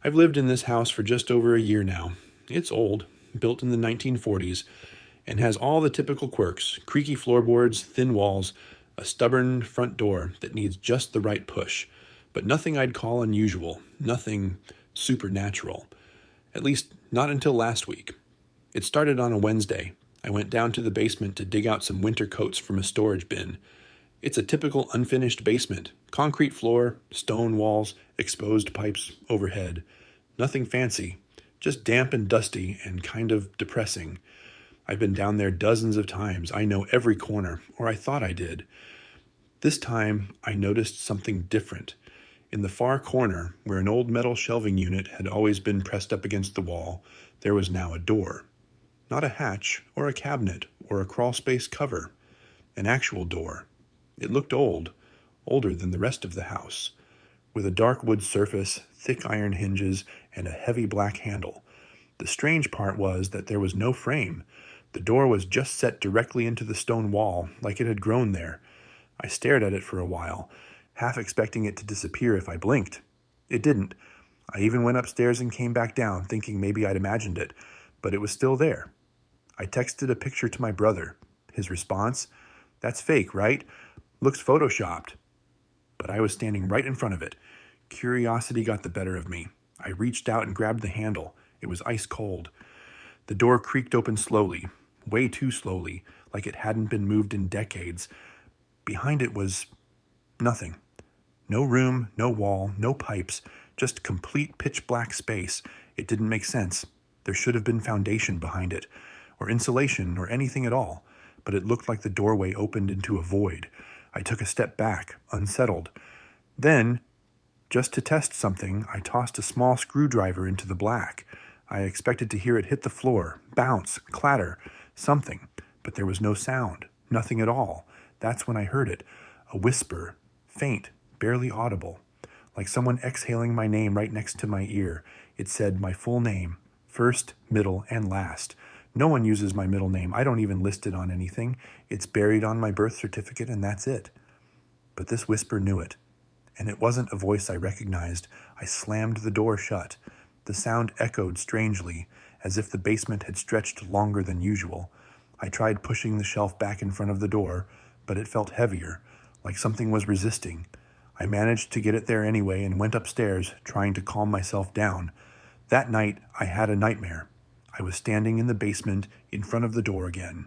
I've lived in this house for just over a year now. It's old, built in the 1940s, and has all the typical quirks: creaky floorboards, thin walls, a stubborn front door that needs just the right push. But nothing I'd call unusual, nothing supernatural. At least, not until last week. It started on a Wednesday. I went down to the basement to dig out some winter coats from a storage bin. It's a typical unfinished basement: concrete floor, stone walls, exposed pipes overhead. Nothing fancy, just damp and dusty and kind of depressing. I've been down there dozens of times. I know every corner, or I thought I did. This time, I noticed something different. In the far corner, where an old metal shelving unit had always been pressed up against the wall, there was now a door. Not a hatch, or a cabinet, or a crawlspace cover. An actual door. It looked old, older than the rest of the house, with a dark wood surface, thick iron hinges, and a heavy black handle. The strange part was that there was no frame. The door was just set directly into the stone wall, like it had grown there. I stared at it for a while, half expecting it to disappear if I blinked. It didn't. I even went upstairs and came back down, thinking maybe I'd imagined it, but it was still there. I texted a picture to my brother. His response: "That's fake, right? Looks photoshopped." But I was standing right in front of it. Curiosity got the better of me. I reached out and grabbed the handle. It was ice cold. The door creaked open slowly, way too slowly, like it hadn't been moved in decades. Behind it was nothing. No room, no wall, no pipes, just complete pitch black space. It didn't make sense. There should have been foundation behind it, or insulation, or anything at all, but it looked like the doorway opened into a void. I took a step back, unsettled. Then, just to test something, I tossed a small screwdriver into the black. I expected to hear it hit the floor, bounce, clatter, something, but there was no sound, nothing at all. That's when I heard it, a whisper, faint, barely audible, like someone exhaling my name right next to my ear. It said my full name, first, middle, and last. No one uses my middle name. I don't even list it on anything. It's buried on my birth certificate, and that's it. But this whisper knew it, and it wasn't a voice I recognized. I slammed the door shut. The sound echoed strangely, as if the basement had stretched longer than usual. I tried pushing the shelf back in front of the door, but it felt heavier, like something was resisting. I managed to get it there anyway and went upstairs, trying to calm myself down. That night, I had a nightmare. I was standing in the basement in front of the door again.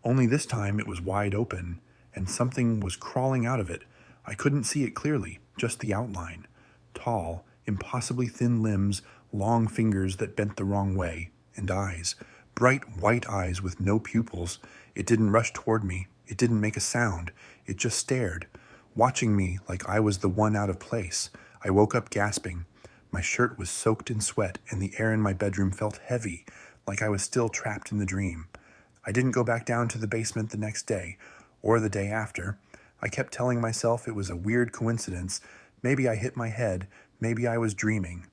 Only this time it was wide open, and something was crawling out of it. I couldn't see it clearly, just the outline. Tall, impossibly thin limbs, long fingers that bent the wrong way, and eyes. Bright white eyes with no pupils. It didn't rush toward me. It didn't make a sound. It just stared, watching me like I was the one out of place. I woke up gasping. My shirt was soaked in sweat, and the air in my bedroom felt heavy, like I was still trapped in the dream. I didn't go back down to the basement the next day, or the day after. I kept telling myself it was a weird coincidence. Maybe I hit my head. Maybe I was dreaming.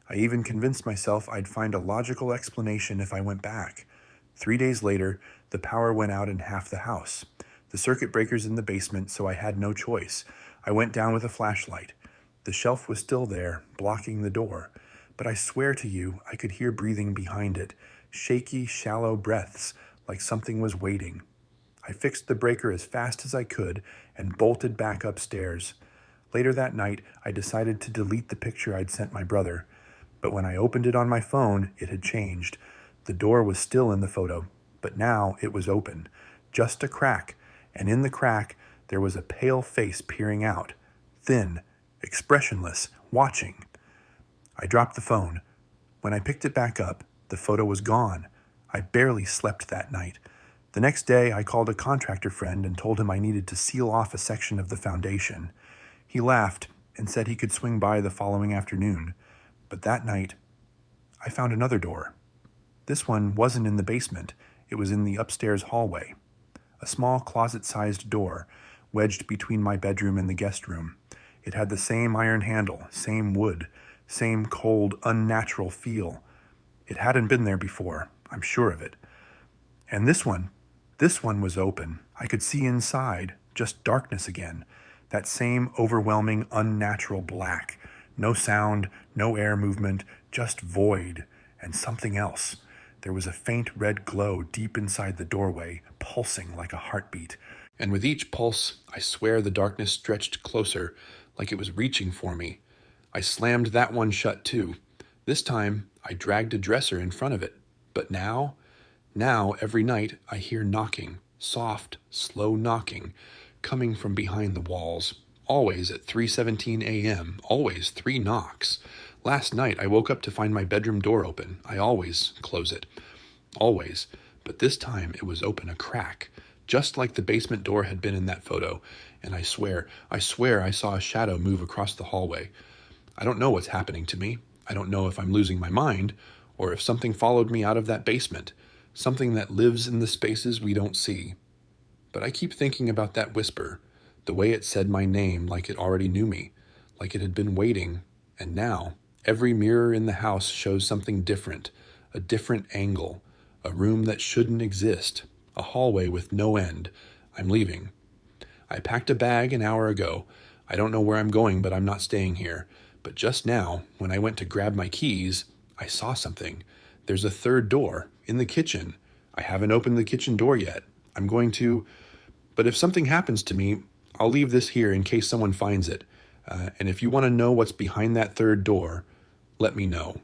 I even convinced myself I'd find a logical explanation if I went back. 3 days later, the power went out in half the house. The circuit breaker's in the basement, so I had no choice. I went down with a flashlight. The shelf was still there, blocking the door. But I swear to you, I could hear breathing behind it. Shaky, shallow breaths, like something was waiting. I fixed the breaker as fast as I could and bolted back upstairs. Later that night, I decided to delete the picture I'd sent my brother. But when I opened it on my phone, it had changed. The door was still in the photo, but now it was open. Just a crack, and in the crack, there was a pale face peering out. Thin, expressionless, watching. I dropped the phone. When I picked it back up, the photo was gone. I barely slept that night. The next day, I called a contractor friend and told him I needed to seal off a section of the foundation. He laughed and said he could swing by the following afternoon. But that night, I found another door. This one wasn't in the basement. It was in the upstairs hallway. A small closet-sized door, wedged between my bedroom and the guest room. It had the same iron handle, same wood, same cold, unnatural feel. It hadn't been there before, I'm sure of it. And this one was open. I could see inside, just darkness again. That same overwhelming, unnatural black. No sound, no air movement, just void and something else. There was a faint red glow deep inside the doorway, pulsing like a heartbeat. And with each pulse, I swear the darkness stretched closer, like it was reaching for me. I slammed that one shut too. This time, I dragged a dresser in front of it. But now, every night, I hear knocking, soft, slow knocking, coming from behind the walls. Always at 3:17 a.m., always 3 knocks. Last night, I woke up to find my bedroom door open. I always close it. Always. But this time, it was open a crack, just like the basement door had been in that photo. And I swear I saw a shadow move across the hallway. I don't know what's happening to me. I don't know if I'm losing my mind, or if something followed me out of that basement, something that lives in the spaces we don't see. But I keep thinking about that whisper, the way it said my name like it already knew me, like it had been waiting, and now every mirror in the house shows something different, a different angle, a room that shouldn't exist, a hallway with no end. I'm leaving. I packed a bag an hour ago. I don't know where I'm going, but I'm not staying here. But just now, when I went to grab my keys, I saw something. There's a third door in the kitchen. I haven't opened the kitchen door yet. I'm going to, but if something happens to me, I'll leave this here in case someone finds it. And if you want to know what's behind that third door, let me know.